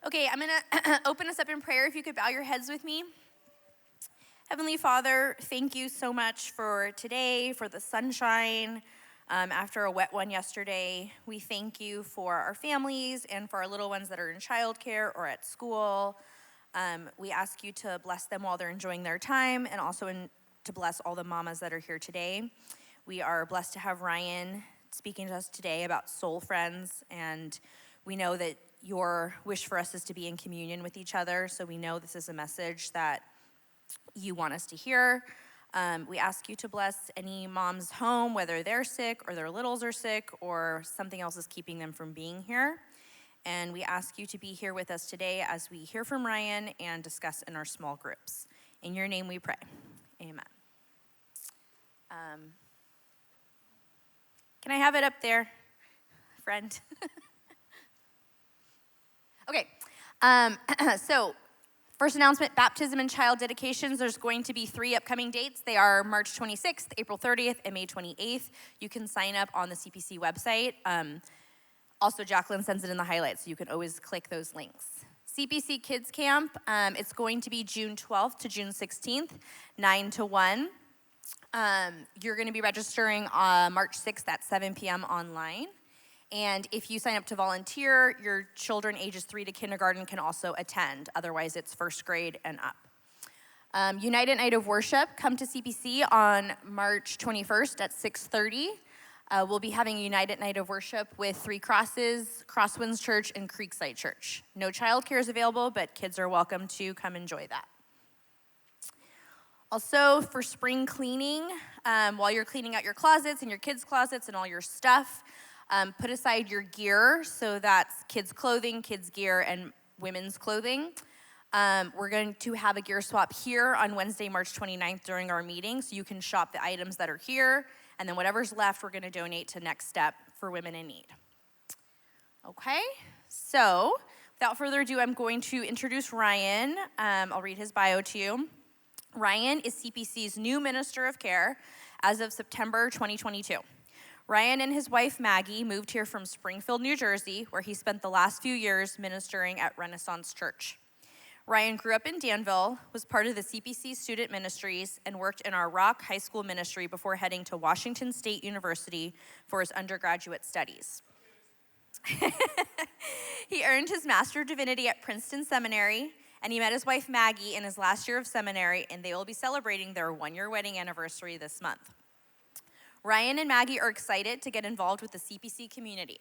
Okay, I'm gonna open us up in prayer. If you could bow your heads with me. Heavenly Father, thank you so much for today, for the sunshine after a wet one yesterday. We thank you for our families and for our little ones that are in childcare or at school. We ask you to bless them while they're enjoying their time, and also to bless all the mamas that are here today. We are blessed to have Ryan speaking to us today about soul friends, and we know that your wish for us is to be in communion with each other, so we know this is a message that you want us to hear. We ask you to bless any mom's home, whether they're sick or their littles are sick or something else is keeping them from being here. And we ask you to be here with us today as we hear from Ryan and discuss in our small groups. In your name we pray. Amen. Can I have it up there, friend? Okay, so first announcement, baptism and child dedications. There's going to be 3 upcoming dates. They are March 26th, April 30th, and May 28th. You can sign up on the CPC website. Also, Jacqueline sends it in the highlights, so you can always click those links. CPC Kids Camp, it's going to be June 12th to June 16th, 9 to 1. You're going to be registering March 6th at 7 p.m. online. And if you sign up to volunteer, your children ages 3 to kindergarten can also attend. Otherwise, it's first grade and up. United Night of Worship, come to CPC on March 21st at 6:30. We'll be having a United Night of Worship with 3 Crosses, Crosswinds Church, and Creekside Church. No childcare is available, but kids are welcome to come enjoy that. Also, for spring cleaning, while you're cleaning out your closets and your kids' closets and all your stuff, put aside your gear, so that's kids' clothing, kids' gear, and women's clothing. We're going to have a gear swap here on Wednesday, March 29th during our meeting, so you can shop the items that are here, and then whatever's left, we're going to donate to Next Step for Women in Need. Okay, so without further ado, I'm going to introduce Ryan. I'll read his bio to you. Ryan is CPC's new Minister of Care as of September 2022. Ryan and his wife, Maggie, moved here from Springfield, New Jersey, where he spent the last few years ministering at Renaissance Church. Ryan grew up in Danville, was part of the CPC student ministries, and worked in our Rock High School ministry before heading to Washington State University for his undergraduate studies. He earned his Master of Divinity at Princeton Seminary, and he met his wife, Maggie, in his last year of seminary, and they will be celebrating their 1-year wedding anniversary this month. Ryan and Maggie are excited to get involved with the CPC community.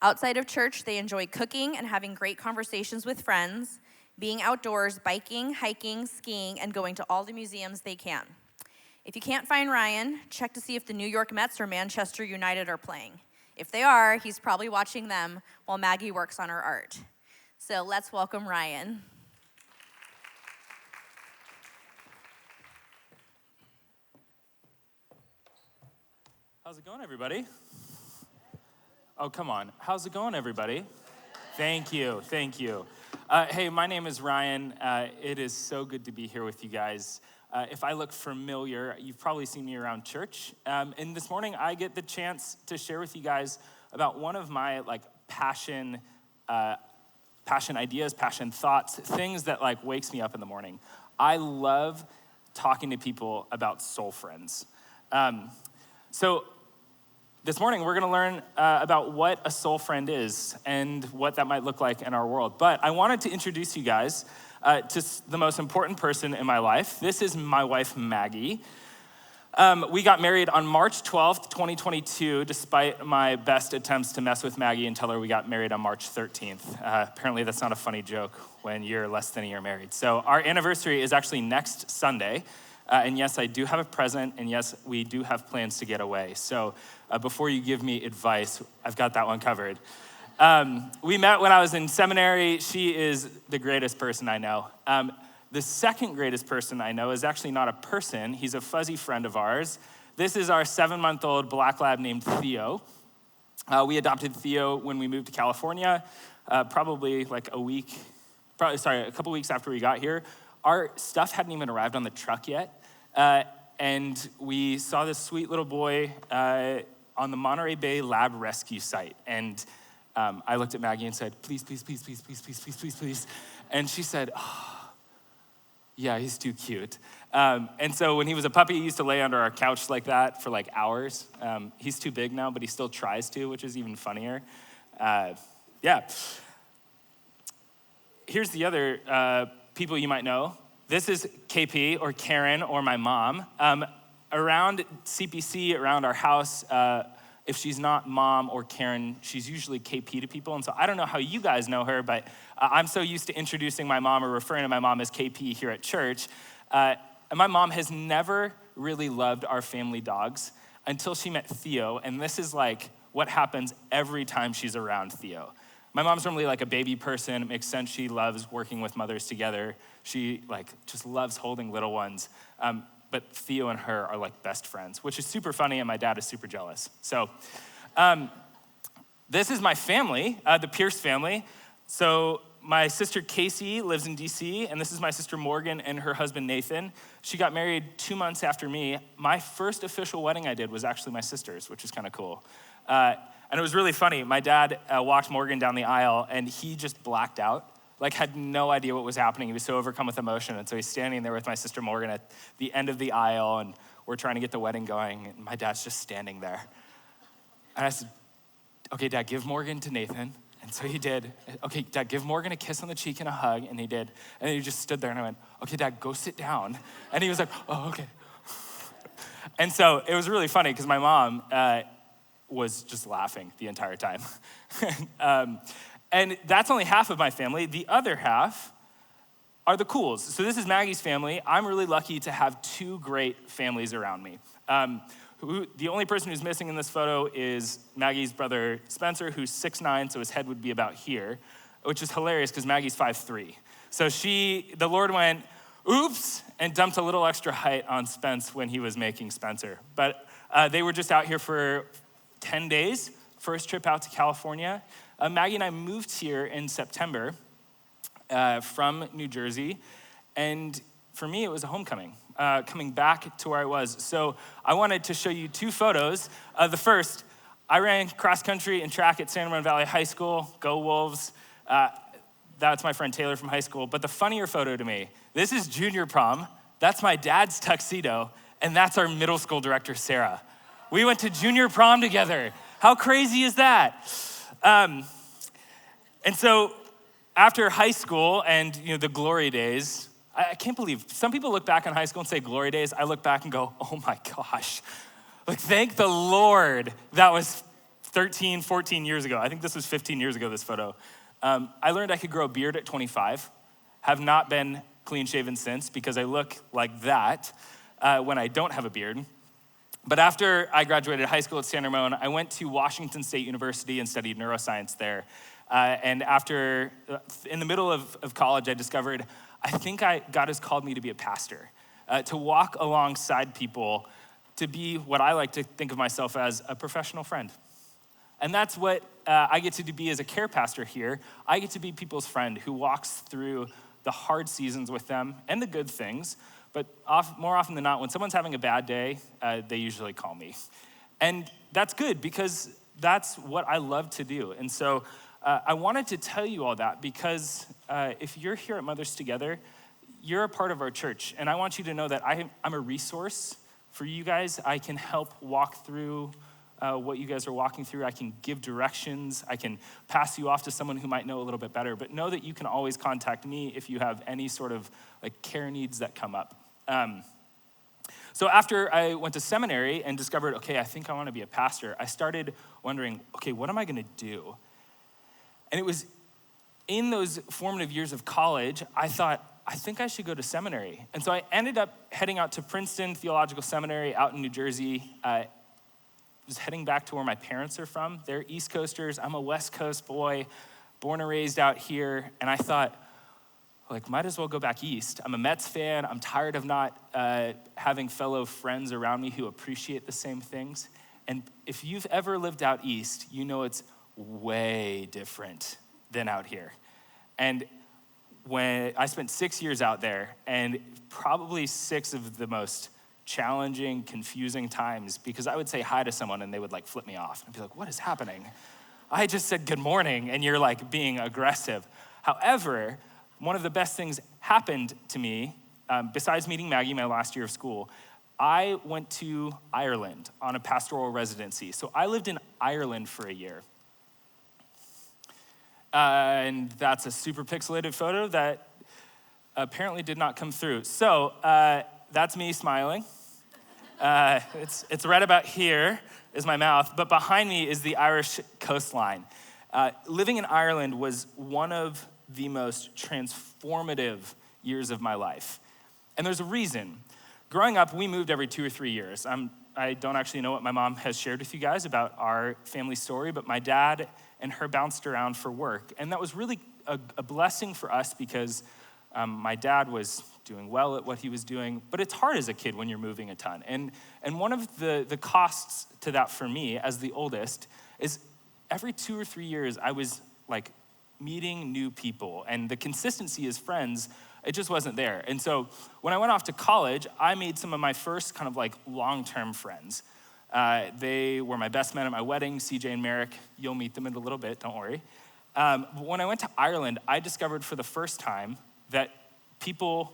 Outside of church, they enjoy cooking and having great conversations with friends, being outdoors, biking, hiking, skiing, and going to all the museums they can. If you can't find Ryan, check to see if the New York Mets or Manchester United are playing. If they are, he's probably watching them while Maggie works on her art. So let's welcome Ryan. How's it going, everybody? Oh, come on. How's it going, everybody? Thank you. Hey, my name is Ryan. It is so good to be here with you guys. If I look familiar, you've probably seen me around church. And this morning, I get the chance to share with you guys about one of my passion ideas, passion thoughts, things that wakes me up in the morning. I love talking to people about soul friends. So this morning, we're going to learn about what a soul friend is and what that might look like in our world. But I wanted to introduce you guys to the most important person in my life. This is my wife, Maggie. We got married on March 12th, 2022, despite my best attempts to mess with Maggie and tell her we got married on March 13th. Apparently, that's not a funny joke when you're less than a year married. So our anniversary is actually next Sunday. And yes, I do have a present, and yes, we do have plans to get away. So before you give me advice, I've got that one covered. We met when I was in seminary. She is the greatest person I know. The second greatest person I know is actually not a person. He's a fuzzy friend of ours. This is our 7-month-old black lab named Theo. We adopted Theo when we moved to California, probably a couple weeks after we got here. Our stuff hadn't even arrived on the truck yet, and we saw this sweet little boy on the Monterey Bay lab rescue site, and I looked at Maggie and said, please, please, please, please, please, please, please, please, please. And she said, oh, yeah, he's too cute. And so when he was a puppy, he used to lay under our couch like that for like hours. He's too big now, but he still tries to, which is even funnier. Yeah. Here's the other people you might know. This is KP or Karen or my mom. Around CPC, around our house, if she's not mom or Karen, she's usually KP to people. And so I don't know how you guys know her, but I'm so used to introducing my mom or referring to my mom as KP here at church. And my mom has never really loved our family dogs until she met Theo. And this is like what happens every time she's around Theo. My mom's normally like a baby person. It makes sense. She loves working with mothers together. She like just loves holding little ones. But Theo and her are like best friends, which is super funny, and my dad is super jealous. So this is my family, the Pearce family. So my sister Casey lives in DC, and this is my sister Morgan and her husband Nathan. She got married 2 months after me. My first official wedding I did was actually my sister's, which is kind of cool. And it was really funny. My dad walked Morgan down the aisle, and he just blacked out. Like, had no idea what was happening. He was so overcome with emotion. And so he's standing there with my sister Morgan at the end of the aisle, and we're trying to get the wedding going, and my dad's just standing there. And I said, okay, Dad, give Morgan to Nathan. And so he did. Okay, Dad, give Morgan a kiss on the cheek and a hug, and he did. And then he just stood there, and I went, okay, Dad, go sit down. And he was like, oh, okay. And so it was really funny, because my mom was just laughing the entire time. And that's only half of my family. The other half are the Cools. So this is Maggie's family. I'm really lucky to have two great families around me. The only person who's missing in this photo is Maggie's brother Spencer, who's 6'9", so his head would be about here, which is hilarious because Maggie's 5'3". So the Lord went, oops, and dumped a little extra height on Spence when he was making Spencer. But they were just out here for 10 days, first trip out to California. Maggie and I moved here in September from New Jersey, and for me, it was a homecoming, coming back to where I was. So I wanted to show you two photos. The first, I ran cross country and track at San Ramon Valley High School. Go Wolves. That's my friend Taylor from high school. But the funnier photo to me, this is junior prom. That's my dad's tuxedo, and that's our middle school director, Sarah. We went to junior prom together. How crazy is that? And so after high school and the glory days, I can't believe, some people look back on high school and say glory days. I look back and go, oh my gosh. Like, thank the Lord that was 13, 14 years ago. I think this was 15 years ago, this photo. I learned I could grow a beard at 25, have not been clean shaven since because I look like that when I don't have a beard. But after I graduated high school at San Ramon, I went to Washington State University and studied neuroscience there. And in the middle of college, I discovered, I think God has called me to be a pastor, to walk alongside people, to be what I like to think of myself as a professional friend. And that's what I get to be as a care pastor here. I get to be people's friend who walks through the hard seasons with them and the good things. But more often than not, when someone's having a bad day, they usually call me. And that's good because that's what I love to do. And so I wanted to tell you all that because if you're here at Mothers Together, you're a part of our church. And I want you to know that I'm a resource for you guys. I can help walk through what you guys are walking through. I can give directions. I can pass you off to someone who might know a little bit better. But know that you can always contact me if you have any sort of care needs that come up. So after I went to seminary and discovered, okay, I think I want to be a pastor, I started wondering, okay, what am I going to do? And it was in those formative years of college, I thought, I think I should go to seminary. And so I ended up heading out to Princeton Theological Seminary out in New Jersey. I was heading back to where my parents are from. They're East Coasters. I'm a West Coast boy, born and raised out here. And I thought, might as well go back east. I'm a Mets fan. I'm tired of not having fellow friends around me who appreciate the same things. And if you've ever lived out east, you know it's way different than out here. And when I spent 6 years out there, and probably 6 of the most challenging, confusing times, because I would say hi to someone and they would flip me off. I'd be like, what is happening? I just said good morning and you're like being aggressive. However, one of the best things happened to me, besides meeting Maggie my last year of school, I went to Ireland on a pastoral residency. So I lived in Ireland for a year. And that's a super pixelated photo that apparently did not come through. So that's me smiling. It's right about here is my mouth, but behind me is the Irish coastline. Living in Ireland was one of the most transformative years of my life. And there's a reason. Growing up, we moved every 2 or 3 years. I don't actually know what my mom has shared with you guys about our family story, but my dad and her bounced around for work. And that was really a blessing for us because my dad was doing well at what he was doing, but it's hard as a kid when you're moving a ton. And one of the costs to that for me as the oldest is every 2 or 3 years, I was like meeting new people, and the consistency as friends, it just wasn't there. And so when I went off to college, I made some of my first kind of like long-term friends. They were my best men at my wedding, CJ and Merrick. You'll meet them in a little bit, don't worry. But when I went to Ireland, I discovered for the first time that people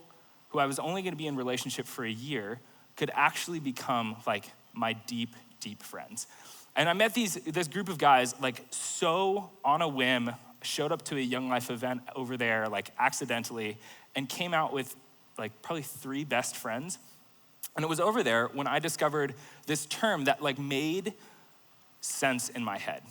who I was only gonna be in relationship for a year could actually become like my deep, deep friends. And I met this group of guys like so on a whim, showed up to a Young Life event over there like accidentally, and came out with like probably 3 best friends. And it was over there when I discovered this term that like made sense in my head.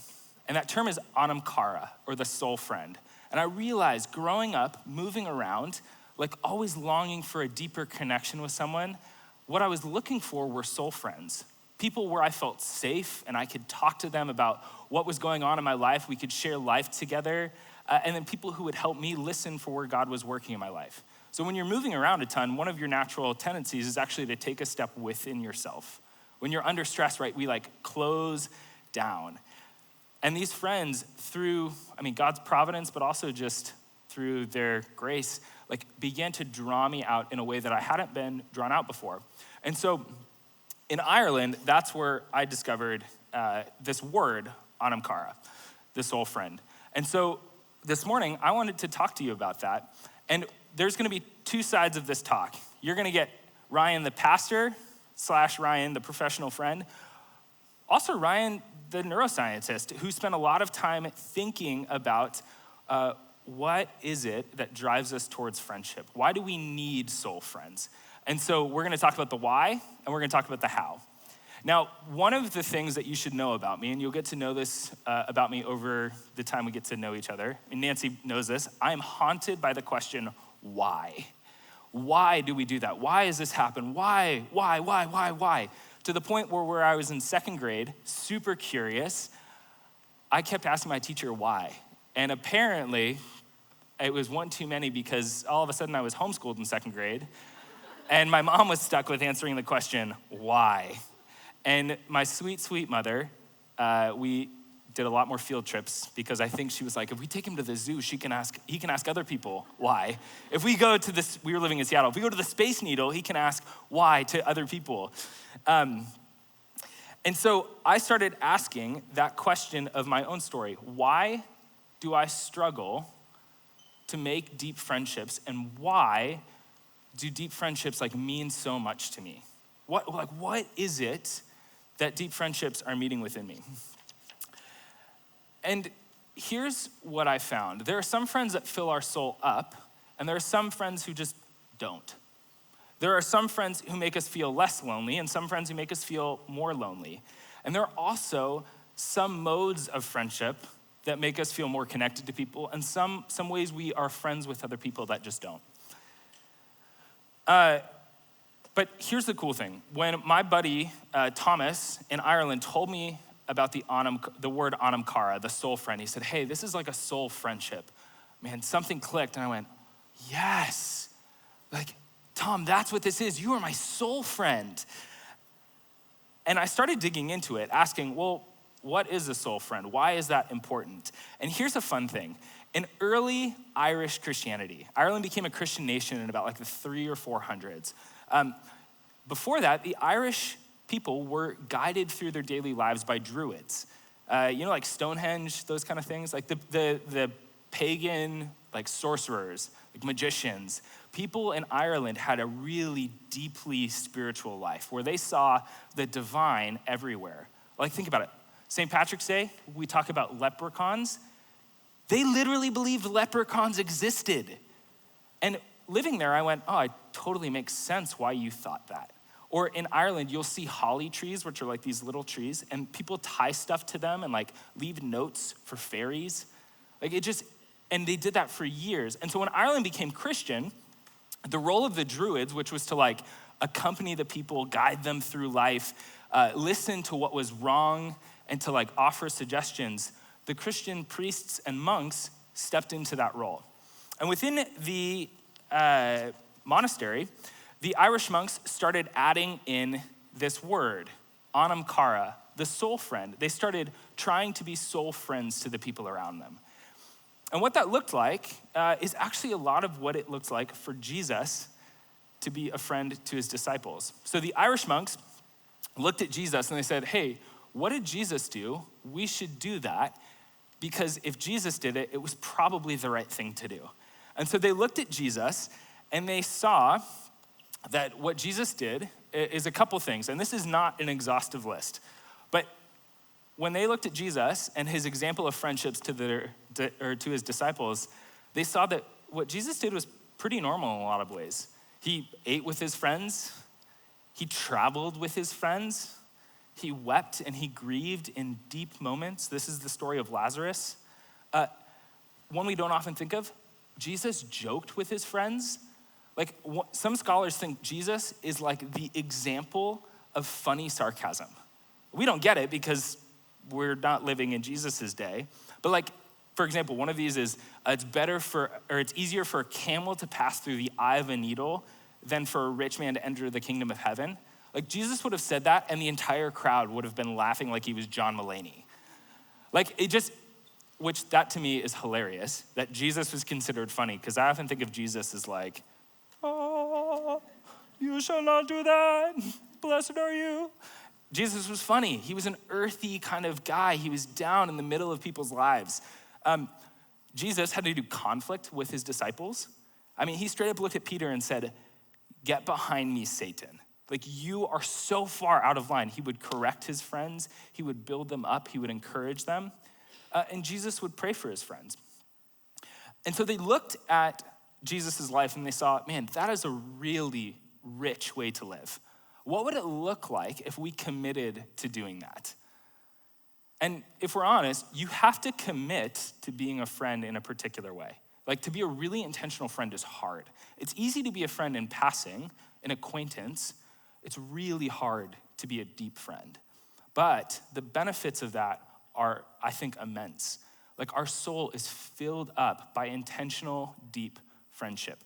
And that term is anam cara, or the soul friend. And I realized growing up, moving around, like always longing for a deeper connection with someone, what I was looking for were soul friends. People where I felt safe and I could talk to them about what was going on in my life. We could share life together. And then people who would help me listen for where God was working in my life. So when you're moving around a ton, one of your natural tendencies is actually to take a step within yourself. When you're under stress, right, we like close down. And these friends, through, God's providence, but also just through their grace, like began to draw me out in a way that I hadn't been drawn out before. And so in Ireland, that's where I discovered this word, anam cara, the soul friend. And so this morning, I wanted to talk to you about that. And there's gonna be 2 sides of this talk. You're gonna get Ryan, the pastor, / Ryan, the professional friend. Also Ryan, the neuroscientist, who spent a lot of time thinking about what is it that drives us towards friendship? Why do we need soul friends? And so we're gonna talk about the why, and we're gonna talk about the how. Now, one of the things that you should know about me, and you'll get to know this about me over the time we get to know each other, and Nancy knows this, I am haunted by the question, why? Why do we do that? Why does this happen? Why? To the point where I was in 2nd grade, super curious, I kept asking my teacher why. And apparently, it was one too many because all of a sudden I was homeschooled in 2nd grade, and my mom was stuck with answering the question, why? And my sweet, sweet mother, we did a lot more field trips because I think she was like, if we take him to the zoo, he can ask other people why. If we go to this, we were living in Seattle, if we go to the Space Needle, he can ask why to other people. And so I started asking that question of my own story. Why do I struggle to make deep friendships, and why do deep friendships like mean so much to me? What is it that deep friendships are meeting within me? And here's what I found. There are some friends that fill our soul up, and there are some friends who just don't. There are some friends who make us feel less lonely, and some friends who make us feel more lonely. And there are also some modes of friendship that make us feel more connected to people, and some ways we are friends with other people that just don't. But here's the cool thing. When my buddy, Thomas, in Ireland told me about the word anam cara, the soul friend, he said, hey, this is like a soul friendship. Man, something clicked, and I went, yes. Like, Tom, that's what this is. You are my soul friend. And I started digging into it, asking, well, what is a soul friend? Why is that important? And here's a fun thing. In early Irish Christianity, Ireland became a Christian nation in about like the 300s or 400s. Before that, the Irish people were guided through their daily lives by druids. Like Stonehenge, those kind of things, like the pagan, like sorcerers, like magicians. People in Ireland had a really deeply spiritual life where they saw the divine everywhere. Like, think about it. St. Patrick's Day, we talk about leprechauns. They literally believed leprechauns existed. And living there, I went, oh, it totally makes sense why you thought that. Or in Ireland, you'll see holly trees, which are like these little trees, and people tie stuff to them and like leave notes for fairies. And they did that for years. And so when Ireland became Christian, the role of the Druids, which was to like accompany the people, guide them through life, listen to what was wrong, and to like offer suggestions, the Christian priests and monks stepped into that role. And within the monastery, the Irish monks started adding in this word, anam cara, the soul friend. They started trying to be soul friends to the people around them. And what that looked like is actually a lot of what it looks like for Jesus to be a friend to his disciples. So the Irish monks looked at Jesus and they said, hey, what did Jesus do? We should do that, because if Jesus did it, it was probably the right thing to do. And so they looked at Jesus and they saw that what Jesus did is a couple things, and this is not an exhaustive list, but when they looked at Jesus and his example of friendships to his disciples, they saw that what Jesus did was pretty normal in a lot of ways. He ate with his friends, he traveled with his friends, he wept and he grieved in deep moments. This is the story of Lazarus. One we don't often think of, Jesus joked with his friends. Like, some scholars think Jesus is like the example of funny sarcasm. We don't get it because we're not living in Jesus's day. But like, for example, one of these is, it's easier for a camel to pass through the eye of a needle than for a rich man to enter the kingdom of heaven. Like, Jesus would have said that and the entire crowd would have been laughing like he was John Mulaney. Which that to me is hilarious, that Jesus was considered funny, because I often think of Jesus as like, oh, you shall not do that, blessed are you. Jesus was funny. He was an earthy kind of guy. He was down in the middle of people's lives. Jesus had to do conflict with his disciples. I mean, he straight up looked at Peter and said, get behind me, Satan. Like, you are so far out of line. He would correct his friends. He would build them up. He would encourage them. And Jesus would pray for his friends. And so they looked at Jesus' life and they saw, man, that is a really rich way to live. What would it look like if we committed to doing that? And if we're honest, you have to commit to being a friend in a particular way. Like, to be a really intentional friend is hard. It's easy to be a friend in passing, an acquaintance. It's really hard to be a deep friend. But the benefits of that are, I think, immense. Like, our soul is filled up by intentional, deep friendship.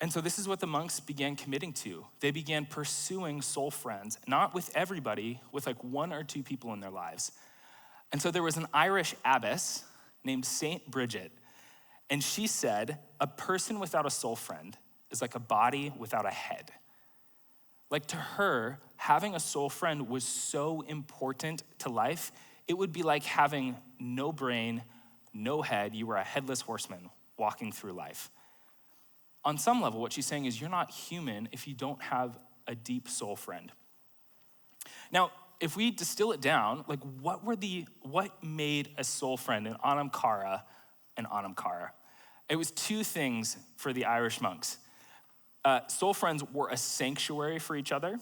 And so this is what the monks began committing to. They began pursuing soul friends, not with everybody, with like one or two people in their lives. And so there was an Irish abbess named Saint Bridget, and she said, a person without a soul friend is like a body without a head. Like, to her, having a soul friend was so important to life, it would be like having no brain, no head. You were a headless horseman walking through life. On some level, what she's saying is you're not human if you don't have a deep soul friend. Now, if we distill it down, like, what made a soul friend an anam cara an anam cara? It was two things for the Irish monks. Soul friends were a sanctuary for each other,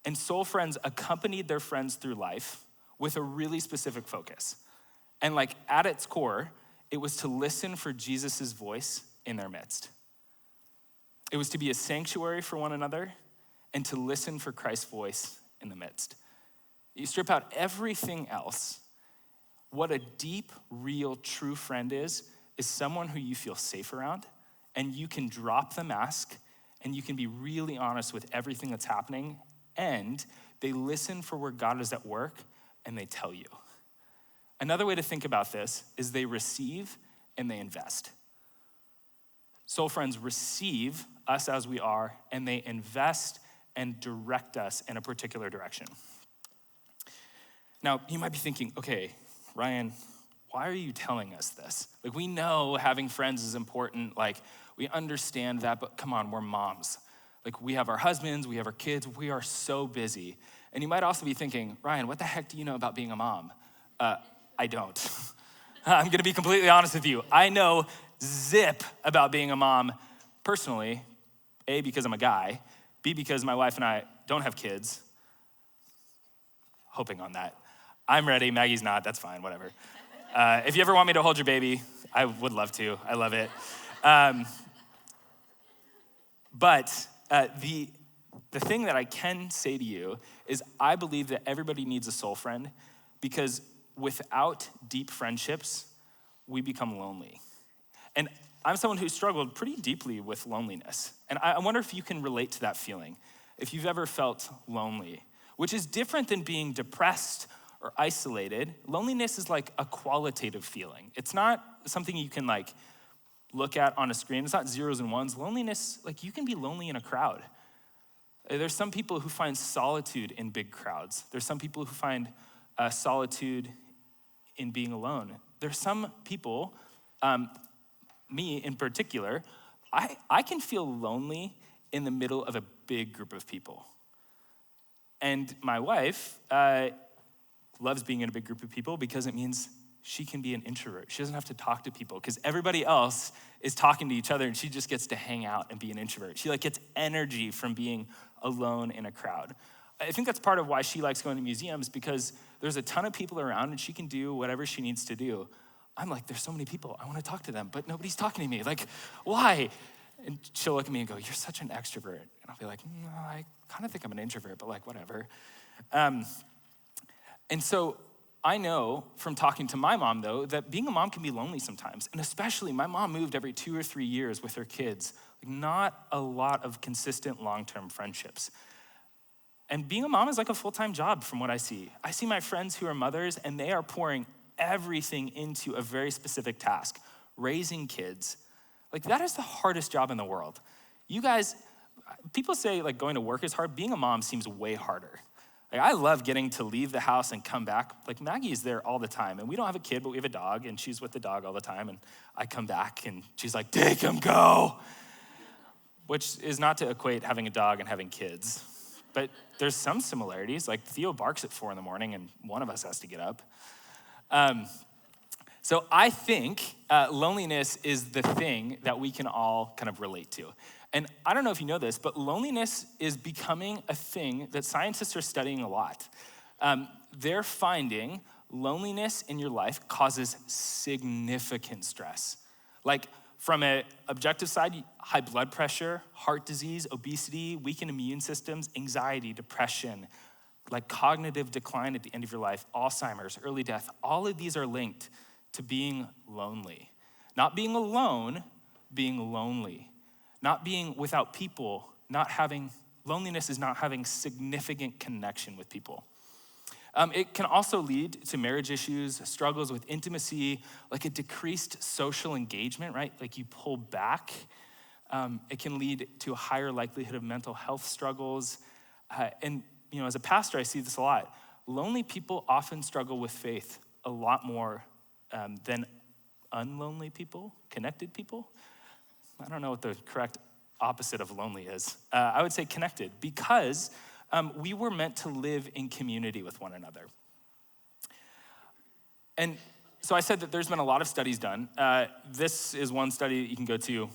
and soul friends accompanied their friends through life with a really specific focus. And like, at its core, it was to listen for Jesus's voice in their midst. It was to be a sanctuary for one another and to listen for Christ's voice in the midst. You strip out everything else, what a deep, real, true friend is someone who you feel safe around, and you can drop the mask and you can be really honest with everything that's happening, and they listen for where God is at work and they tell you. Another way to think about this is they receive and they invest. Soul friends receive us as we are, and they invest and direct us in a particular direction. Now, you might be thinking, okay, Ryan, why are you telling us this? Like, we know having friends is important. Like, we understand that, but come on, we're moms. Like, we have our husbands, we have our kids, we are so busy. And you might also be thinking, Ryan, what the heck do you know about being a mom? I don't. I'm gonna be completely honest with you. I know zip about being a mom personally, A, because I'm a guy, B, because my wife and I don't have kids. Hoping on that. I'm ready, Maggie's not, that's fine, whatever. If you ever want me to hold your baby, I would love to, I love it. But the thing that I can say to you is I believe that everybody needs a soul friend, because without deep friendships, we become lonely. And I'm someone who struggled pretty deeply with loneliness. And I wonder if you can relate to that feeling, if you've ever felt lonely, which is different than being depressed or isolated. Loneliness is like a qualitative feeling. It's not something you can like look at on a screen. It's not zeros and ones. Loneliness, like you can be lonely in a crowd. There's some people who find solitude in big crowds. There's some people who find solitude in being alone. There's some people, me in particular, I can feel lonely in the middle of a big group of people. And my wife loves being in a big group of people because it means she can be an introvert. She doesn't have to talk to people because everybody else is talking to each other and she just gets to hang out and be an introvert. She like gets energy from being alone in a crowd. I think that's part of why she likes going to museums, because there's a ton of people around and she can do whatever she needs to do. I'm like, there's so many people, I want to talk to them, but nobody's talking to me. Like, why? And she'll look at me and go, you're such an extrovert. And I'll be like, no, I kind of think I'm an introvert, but like, whatever. And so I know from talking to my mom, though, that being a mom can be lonely sometimes. And especially, my mom moved every 2 or 3 years with her kids. Like, not a lot of consistent long-term friendships. And being a mom is like a full-time job from what I see. I see my friends who are mothers, and they are pouring everything into a very specific task, raising kids. Like, that is the hardest job in the world. You guys, people say like going to work is hard. Being a mom seems way harder. Like, I love getting to leave the house and come back. Like, Maggie is there all the time, and we don't have a kid, but we have a dog, and she's with the dog all the time, and I come back, and she's like, take him, go. Which is not to equate having a dog and having kids, but there's some similarities. Like, Theo barks at 4 a.m, and one of us has to get up. So I think loneliness is the thing that we can all kind of relate to. And I don't know if you know this, but loneliness is becoming a thing that scientists are studying a lot. They're finding loneliness in your life causes significant stress. Like, from an objective side, high blood pressure, heart disease, obesity, weakened immune systems, anxiety, depression, like cognitive decline at the end of your life, Alzheimer's, early death. All of these are linked to being lonely. Not being alone, being lonely. Not being without people, loneliness is not having significant connection with people. It can also lead to marriage issues, struggles with intimacy, like a decreased social engagement, right? Like you pull back. It can lead to a higher likelihood of mental health struggles. And as a pastor, I see this a lot. Lonely people often struggle with faith a lot more than unlonely people, connected people. I don't know what the correct opposite of lonely is. I would say connected, because we were meant to live in community with one another. And so I said that there's been a lot of studies done. This is one study that you can go to.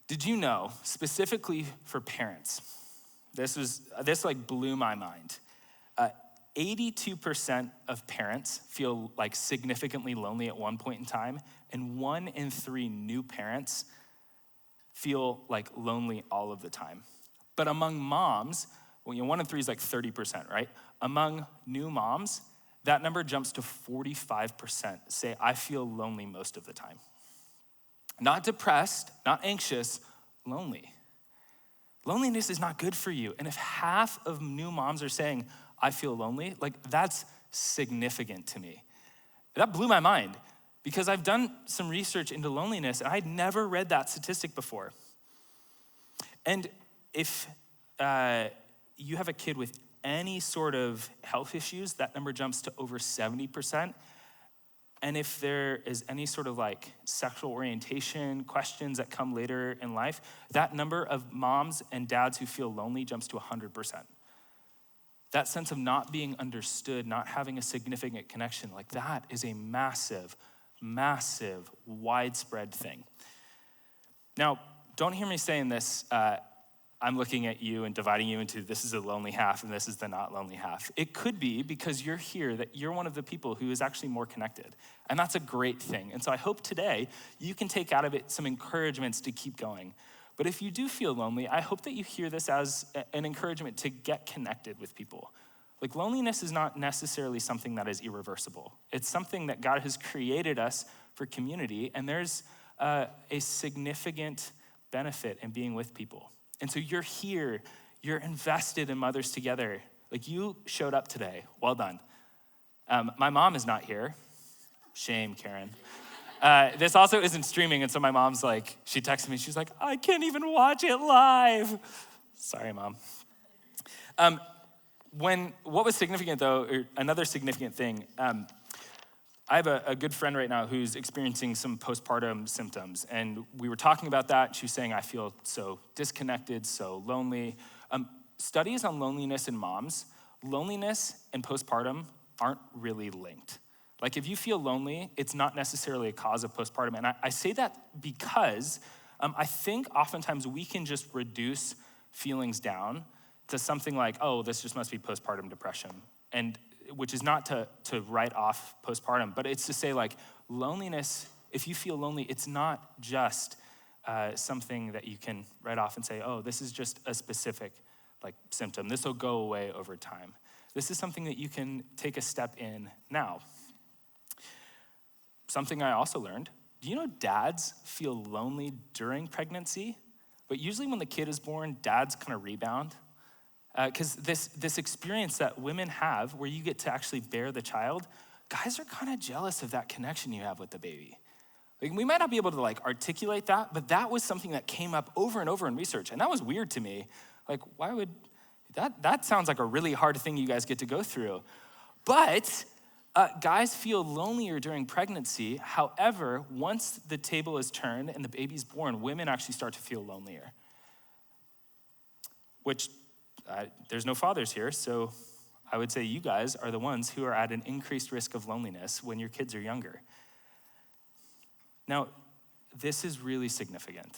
Did you know, specifically for parents, this like blew my mind. 82% of parents feel like significantly lonely at one point in time, and 1 in 3 new parents feel like lonely all of the time. But among moms, 1 in 3 is like 30%, right? Among new moms, that number jumps to 45%. Say, I feel lonely most of the time. Not depressed, not anxious, lonely. Loneliness is not good for you. And if half of new moms are saying, I feel lonely, like that's significant to me. That blew my mind, because I've done some research into loneliness and I'd never read that statistic before. And if you have a kid with any sort of health issues, that number jumps to over 70%. And if there is any sort of like sexual orientation questions that come later in life, that number of moms and dads who feel lonely jumps to 100%. That sense of not being understood, not having a significant connection, like that is a massive, massive, widespread thing. Now, don't hear me saying this, I'm looking at you and dividing you into this is the lonely half and this is the not lonely half. It could be because you're here that you're one of the people who is actually more connected. And that's a great thing. And so I hope today you can take out of it some encouragements to keep going. But if you do feel lonely, I hope that you hear this as an encouragement to get connected with people. Like loneliness is not necessarily something that is irreversible. It's something that God has created us for community, and there's a significant benefit in being with people. And so you're here, you're invested in Mothers Together. Like you showed up today, well done. My mom is not here. Shame, Karen. This also isn't streaming, and so my mom's like, she texted me, she's like, I can't even watch it live. Sorry, Mom. What was significant though, or another significant thing, I have a good friend right now who's experiencing some postpartum symptoms, and we were talking about that. She was saying, I feel so disconnected, so lonely. Studies on loneliness in moms, loneliness and postpartum aren't really linked. Like if you feel lonely, it's not necessarily a cause of postpartum. And I say that because I think oftentimes we can just reduce feelings down to something like, oh, this just must be postpartum depression. And which is not to write off postpartum, but it's to say like loneliness, if you feel lonely, it's not just something that you can write off and say, oh, this is just a specific like symptom. This will go away over time. This is something that you can take a step in now. Something I also learned, do you know dads feel lonely during pregnancy? But usually when the kid is born, dads kind of rebound. Because this experience that women have where you get to actually bear the child, guys are kind of jealous of that connection you have with the baby. Like we might not be able to like articulate that, but that was something that came up over and over in research. And that was weird to me. Like why would, that sounds like a really hard thing you guys get to go through. But guys feel lonelier during pregnancy. However, once the table is turned and the baby's born, women actually start to feel lonelier. Which, there's no fathers here, so I would say you guys are the ones who are at an increased risk of loneliness when your kids are younger. Now, this is really significant.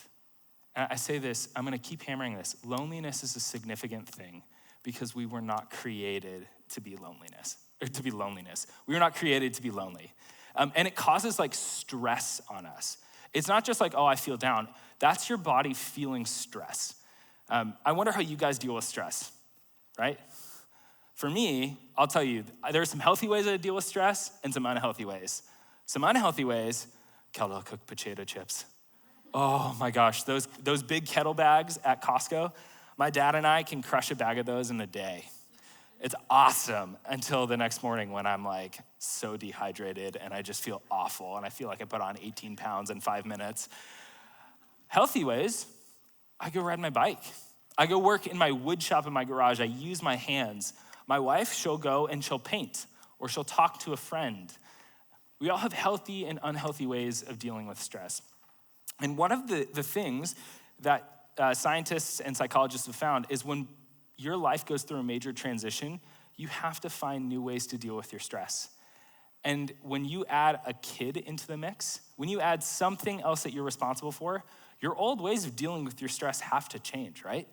I say this, I'm gonna keep hammering this. Loneliness is a significant thing because we were not created to be loneliness. We were not created to be lonely. And it causes like stress on us. It's not just like, oh, I feel down. That's your body feeling stress. I wonder how you guys deal with stress, right? For me, I'll tell you, there are some healthy ways I deal with stress and some unhealthy ways. Some unhealthy ways, kettle cooked potato chips. Oh my gosh, those big kettle bags at Costco, my dad and I can crush a bag of those in a day. It's awesome until the next morning when I'm like so dehydrated and I just feel awful and I feel like I put on 18 pounds in 5 minutes. Healthy ways, I go ride my bike. I go work in my wood shop in my garage. I use my hands. My wife, she'll go and she'll paint or she'll talk to a friend. We all have healthy and unhealthy ways of dealing with stress. And one of the things that scientists and psychologists have found is when your life goes through a major transition, you have to find new ways to deal with your stress. And when you add a kid into the mix, when you add something else that you're responsible for, your old ways of dealing with your stress have to change, right?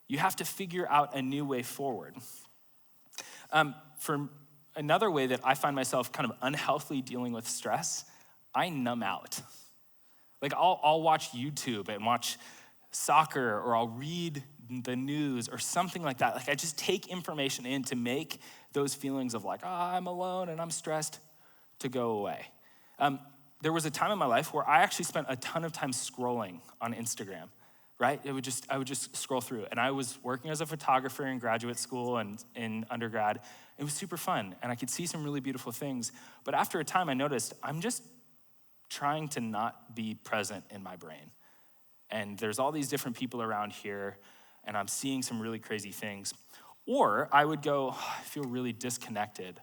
You have to figure out a new way forward. For another way that I find myself kind of unhealthily dealing with stress, I numb out. Like I'll watch YouTube and watch soccer, or I'll read the news or something like that. Like I just take information in to make those feelings of like, I'm alone and I'm stressed to go away. There was a time in my life where I actually spent a ton of time scrolling on Instagram, right? I would just scroll through. And I was working as a photographer in graduate school and in undergrad. It was super fun, and I could see some really beautiful things. But after a time, I noticed I'm just trying to not be present in my brain. And there's all these different people around here, and I'm seeing some really crazy things. Or I would go, "Oh, I feel really disconnected.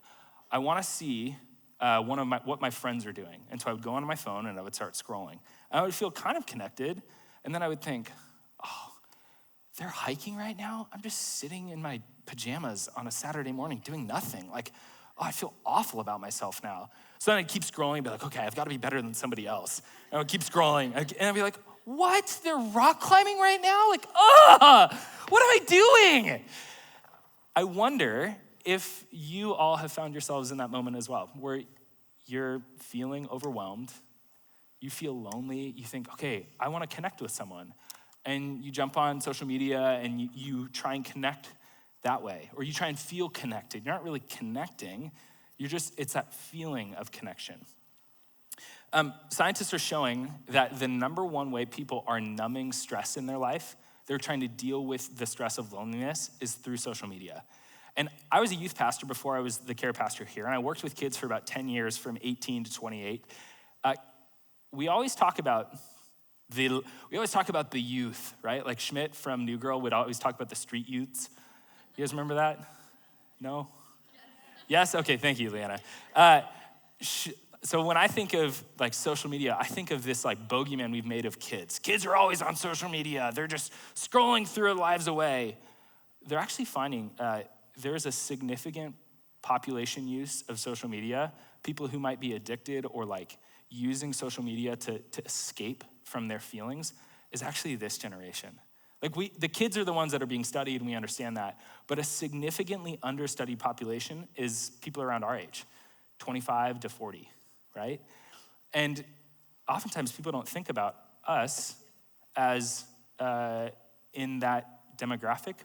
I want to see what my friends are doing." And so I would go onto my phone and I would start scrolling. And I would feel kind of connected. And then I would think, "Oh, they're hiking right now? I'm just sitting in my pajamas on a Saturday morning doing nothing. Like, oh, I feel awful about myself now." So then I'd keep scrolling and be like, "Okay, I've got to be better than somebody else." And I would keep scrolling. And I'd be like, "What? They're rock climbing right now? Like, what am I doing?" I wonder if you all have found yourselves in that moment as well, where you're feeling overwhelmed, you feel lonely, you think, "Okay, I want to connect with someone." And you jump on social media and you try and connect that way, or you try and feel connected. You're not really connecting, it's that feeling of connection. Scientists are showing that the number one way people are numbing stress in their life, they're trying to deal with the stress of loneliness, is through social media. And I was a youth pastor before I was the care pastor here, and I worked with kids for about 10 years, from 18 to 28. We always talk about the youth, right? Like Schmidt from New Girl would always talk about the street youths. You guys remember that? No? Yes? Okay, thank you, Leanna. So when I think of like social media, I think of this like bogeyman we've made of kids. Kids are always on social media. They're just scrolling through their lives away. They're actually finding there's a significant population use of social media. People who might be addicted or like using social media to escape from their feelings is actually this generation. Like the kids are the ones that are being studied, and we understand that. But a significantly understudied population is people around our age, 25 to 40, right? And oftentimes people don't think about us as in that demographic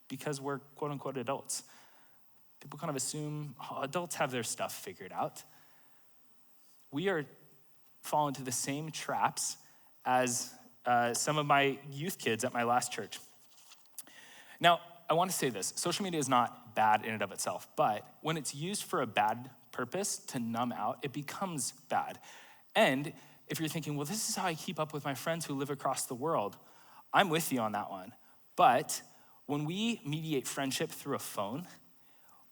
because we're quote unquote adults. People kind of assume adults have their stuff figured out. We are fall into the same traps as some of my youth kids at my last church. Now, I want to say this. Social media is not bad in and of itself, but when it's used for a bad purpose to numb out, it becomes bad. And if you're thinking, well, this is how I keep up with my friends who live across the world, I'm with you on that one. But when we mediate friendship through a phone,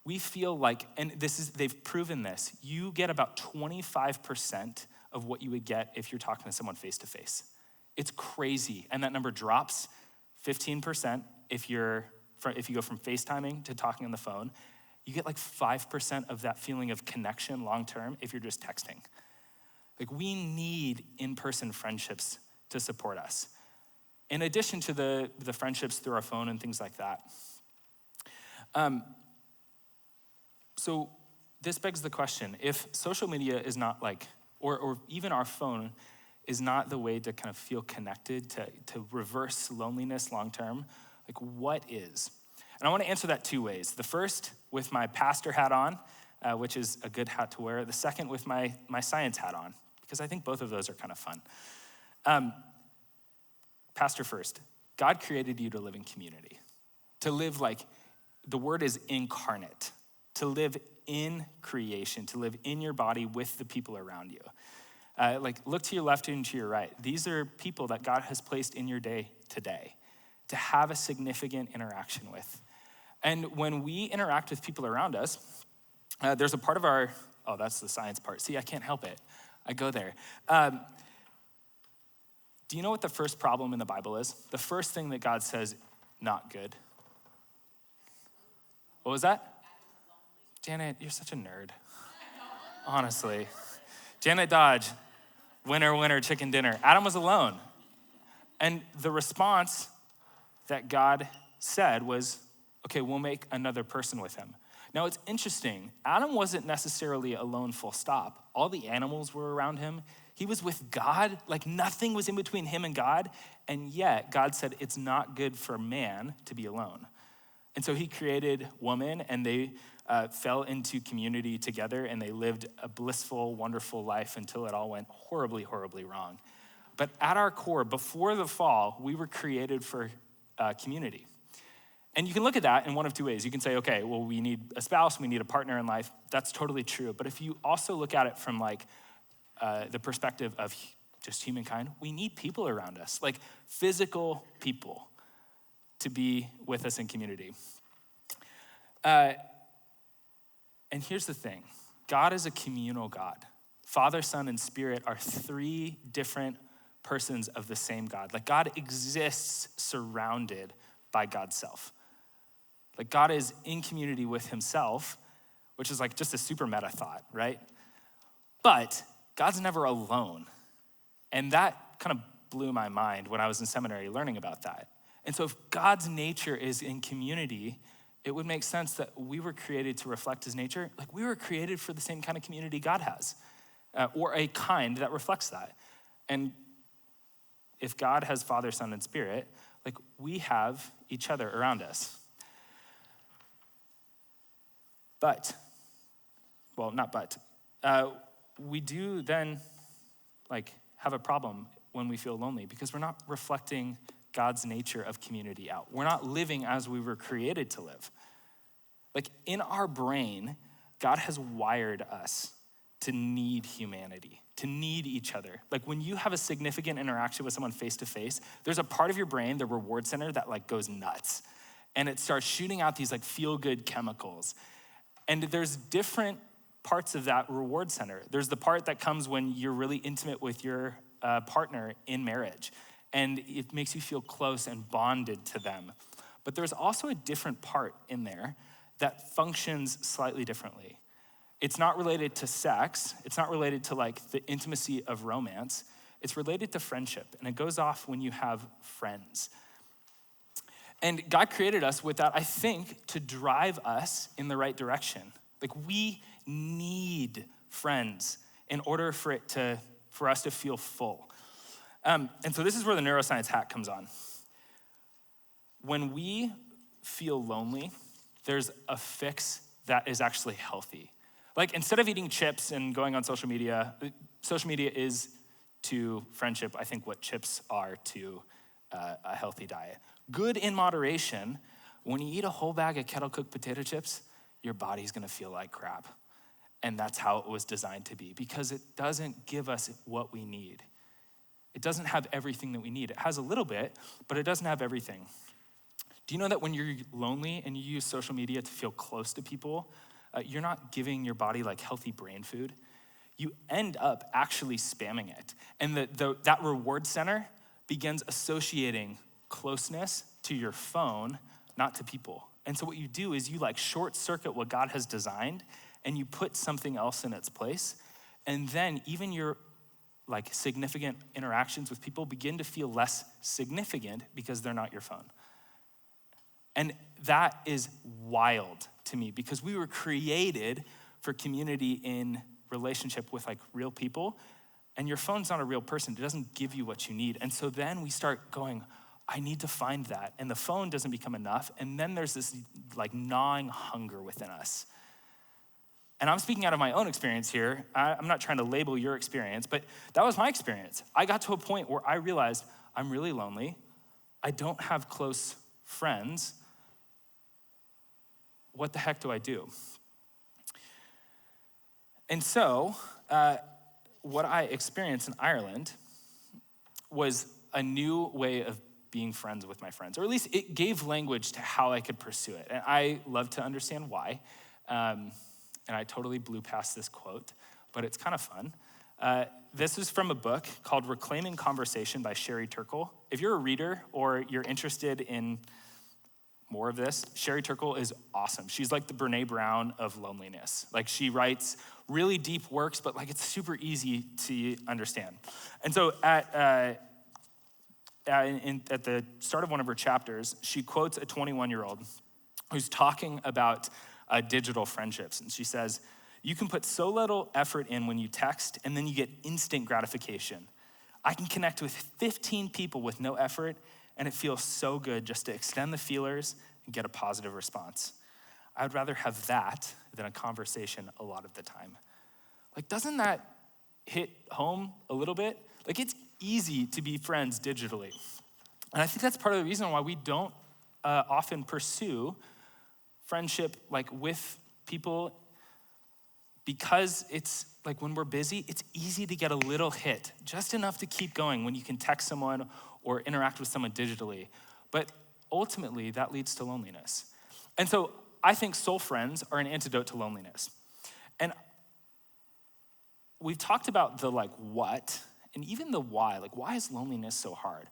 we feel like, and they've proven this, you get about 25% of what you would get if you're talking to someone face to face. It's crazy, and that number drops 15% if you go from FaceTiming to talking on the phone. You get like 5% of that feeling of connection long-term if you're just texting. Like, we need in-person friendships to support us, in addition to the friendships through our phone and things like that. So this begs the question, if social media is not like, or even our phone is not the way to kind of feel connected, to reverse loneliness long-term, like what is? And I want to answer that two ways. The first with my pastor hat on, which is a good hat to wear. The second with my science hat on, because I think both of those are kind of fun. Pastor first, God created you to live in community, to live like, the word is incarnate, to live in creation, to live in your body with the people around you. Like, look to your left and to your right. These are people that God has placed in your day today to have a significant interaction with. And when we interact with people around us, there's a part of that's the science part. See, I can't help it. I go there. Do you know what the first problem in the Bible is? The first thing that God says, not good. What was that? Janet, you're such a nerd. Honestly. Janet Dodge, winner, winner, chicken dinner. Adam was alone. And the response that God said was, okay, we'll make another person with him. Now, it's interesting. Adam wasn't necessarily alone, full stop. All the animals were around him. He was with God. Like, nothing was in between him and God. And yet, God said it's not good for man to be alone. And so he created woman, and they fell into community together, and they lived a blissful, wonderful life until it all went horribly, horribly wrong. But at our core, before the fall, we were created for community. And you can look at that in one of two ways. You can say, okay, well, we need a spouse, we need a partner in life. That's totally true. But if you also look at it from like the perspective of just humankind, we need people around us, like physical people to be with us in community. And here's the thing. God is a communal God. Father, Son, and Spirit are three different persons of the same God. Like God exists surrounded by God's self. Like God is in community with himself, which is like just a super meta thought, right? But God's never alone. And that kind of blew my mind when I was in seminary learning about that. And so if God's nature is in community, it would make sense that we were created to reflect his nature. Like we were created for the same kind of community God has, or a kind that reflects that. And if God has Father, Son, and Spirit, like we have each other around us. But, well, not but, we do then like have a problem when we feel lonely because we're not reflecting God's nature of community out. We're not living as we were created to live. Like in our brain, God has wired us to need humanity, to need each other. Like when you have a significant interaction with someone face to face, there's a part of your brain, the reward center, that like goes nuts. And it starts shooting out these like feel-good chemicals. And there's different parts of that reward center. There's the part that comes when you're really intimate with your partner in marriage. And it makes you feel close and bonded to them. But there's also a different part in there that functions slightly differently. It's not related to sex. It's not related to like the intimacy of romance. It's related to friendship. And it goes off when you have friends. And God created us with that, I think, to drive us in the right direction. Like we need friends in order for us to feel full. And so this is where the neuroscience hat comes on. When we feel lonely, there's a fix that is actually healthy. Like instead of eating chips and going on social media is to friendship, I think, what chips are to a healthy diet. Good in moderation. When you eat a whole bag of kettle-cooked potato chips, your body's gonna feel like crap. And that's how it was designed to be because it doesn't give us what we need. It doesn't have everything that we need. It has a little bit, but it doesn't have everything. Do you know that when you're lonely and you use social media to feel close to people, you're not giving your body like healthy brain food? You end up actually spamming it. And that reward center begins associating closeness to your phone, not to people. And so what you do is you like short circuit what God has designed and you put something else in its place. And then even your like significant interactions with people begin to feel less significant because they're not your phone. And that is wild to me because we were created for community in relationship with like real people, and your phone's not a real person. It doesn't give you what you need. And so then we start going, I need to find that. And the phone doesn't become enough. And then there's this like gnawing hunger within us. And I'm speaking out of my own experience here. I'm not trying to label your experience, but that was my experience. I got to a point where I realized I'm really lonely. I don't have close friends. What the heck do I do? And so what I experienced in Ireland was a new way of being friends with my friends, or at least it gave language to how I could pursue it. And I love to understand why. And I totally blew past this quote, but it's kind of fun. This is from a book called Reclaiming Conversation by Sherry Turkle. If you're a reader or you're interested in more of this, Sherry Turkle is awesome. She's like the Brene Brown of loneliness. Like she writes really deep works, but like it's super easy to understand. And so at the start of one of her chapters, she quotes a 21-year-old who's talking about digital friendships. And she says, you can put so little effort in when you text and then you get instant gratification. I can connect with 15 people with no effort and it feels so good just to extend the feelers and get a positive response. I would rather have that than a conversation a lot of the time. Like, doesn't that hit home a little bit? Like, it's easy to be friends digitally. And I think that's part of the reason why we don't often pursue friendship like with people, because it's like when we're busy, it's easy to get a little hit, just enough to keep going when you can text someone or interact with someone digitally. But ultimately, that leads to loneliness. And so I think soul friends are an antidote to loneliness. And we've talked about the what and even the why. Like, why is loneliness so hard?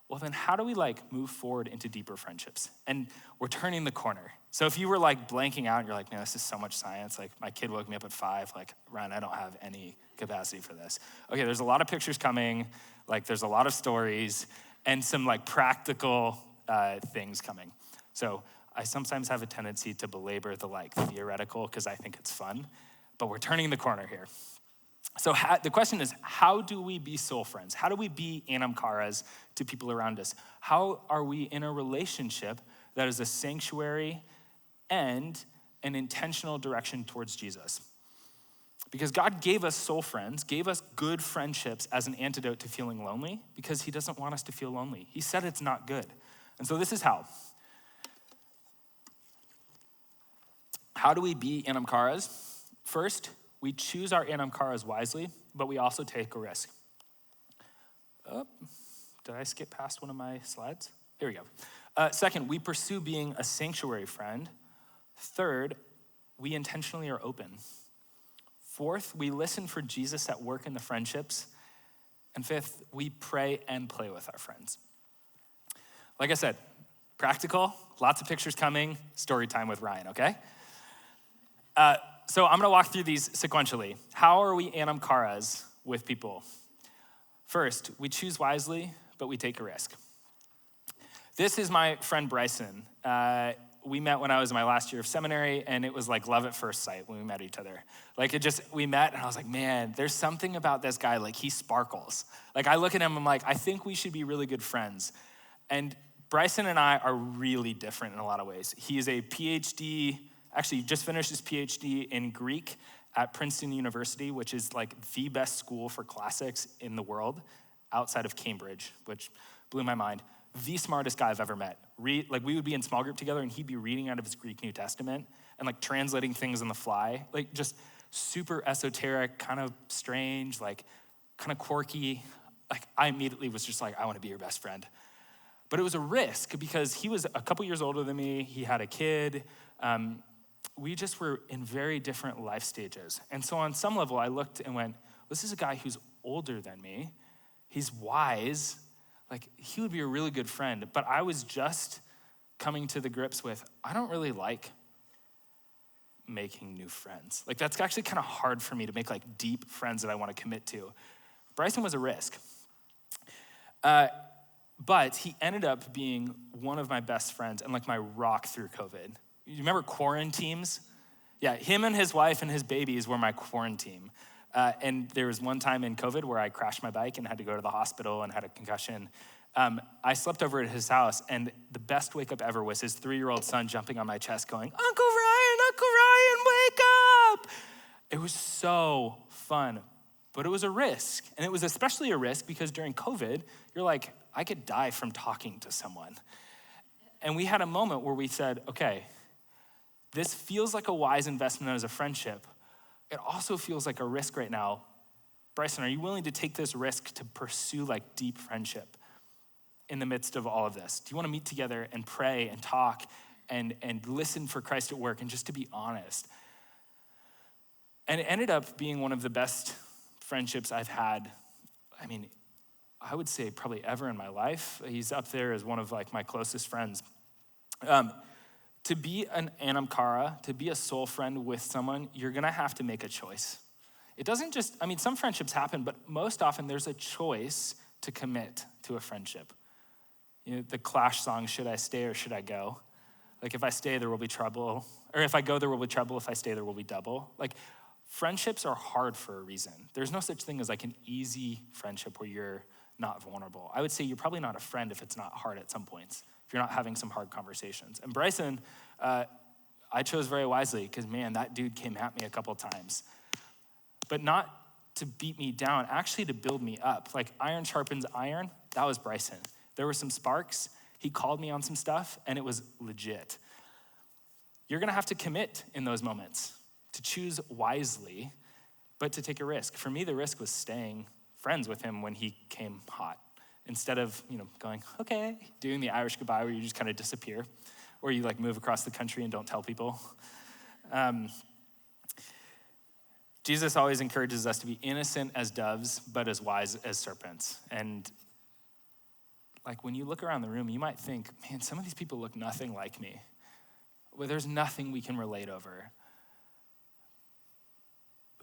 Well, then how do we move forward into deeper friendships? And we're turning the corner. So if you were blanking out and you're like, man, this is so much science. My kid woke me up at 5, Ryan, I don't have any capacity for this. Okay, there's a lot of pictures coming. There's a lot of stories and some practical things coming. So I sometimes have a tendency to belabor the theoretical because I think it's fun, but we're turning the corner here. So the question is, how do we be soul friends? How do we be anamkaras to people around us? How are we in a relationship that is a sanctuary and an intentional direction towards Jesus? Because God gave us soul friends, gave us good friendships as an antidote to feeling lonely because he doesn't want us to feel lonely. He said it's not good. And so this is how. How do we be anamkaras? First, we choose our anamkaras wisely, but we also take a risk. Oh, did I skip past one of my slides? Here we go. Second, we pursue being a sanctuary friend. Third, we intentionally are open. Fourth, we listen for Jesus at work in the friendships. And fifth, we pray and play with our friends. Like I said, practical, lots of pictures coming, story time with Ryan, okay? So I'm gonna walk through these sequentially. How are we anamkaras with people? First, we choose wisely, but we take a risk. This is my friend Bryson. We met when I was in my last year of seminary, and it was like love at first sight when we met each other. We met, and I was like, man, there's something about this guy, he sparkles. I look at him, I'm like, I think we should be really good friends. And Bryson and I are really different in a lot of ways. He is a PhD, actually just finished his PhD in Greek at Princeton University, which is the best school for classics in the world outside of Cambridge, which blew my mind. The smartest guy I've ever met. We would be in small group together and he'd be reading out of his Greek New Testament and translating things on the fly. Just super esoteric, kind of strange, kind of quirky. I immediately was just I want to be your best friend. But it was a risk because he was a couple years older than me. He had a kid. We just were in very different life stages. And so on some level, I looked and went, this is a guy who's older than me. He's wise. He would be a really good friend. But I was just coming to the grips with, I don't really like making new friends. That's actually kind of hard for me to make deep friends that I want to commit to. Bryson was a risk. But he ended up being one of my best friends and my rock through COVID. You remember quarantines? Yeah, him and his wife and his babies were my quarantine. And there was one time in COVID where I crashed my bike and had to go to the hospital and had a concussion. I slept over at his house, and the best wake up ever was his 3-year-old son jumping on my chest going, Uncle Ryan, wake up! It was so fun, but it was a risk. And it was especially a risk because during COVID, you're I could die from talking to someone. And we had a moment where we said, okay, this feels like a wise investment as a friendship. It also feels like a risk right now. Bryson, are you willing to take this risk to pursue deep friendship in the midst of all of this? Do you want to meet together and pray and talk and listen for Christ at work and just to be honest? And it ended up being one of the best friendships I've had, I would say probably ever in my life. He's up there as one of my closest friends. To be an anamkara, to be a soul friend with someone, you're gonna have to make a choice. It doesn't just, some friendships happen, but most often there's a choice to commit to a friendship. The Clash song, Should I Stay or Should I Go? If I stay, there will be trouble. Or if I go, there will be trouble. If I stay, there will be double. Friendships are hard for a reason. There's no such thing as an easy friendship where you're not vulnerable. I would say you're probably not a friend if it's not hard at some points, if you're not having some hard conversations. And Bryson, I chose very wisely because, man, that dude came at me a couple times. But not to beat me down, actually to build me up. Iron sharpens iron, that was Bryson. There were some sparks. He called me on some stuff, and it was legit. You're gonna have to commit in those moments to choose wisely, but to take a risk. For me, the risk was staying friends with him when he came hot. Instead of, going, okay, doing the Irish goodbye where you just kind of disappear. or you like move across the country and don't tell people. Jesus always encourages us to be innocent as doves, but as wise as serpents. And like when you look around the room, you might think, man, some of these people look nothing like me. Well, there's nothing we can relate over.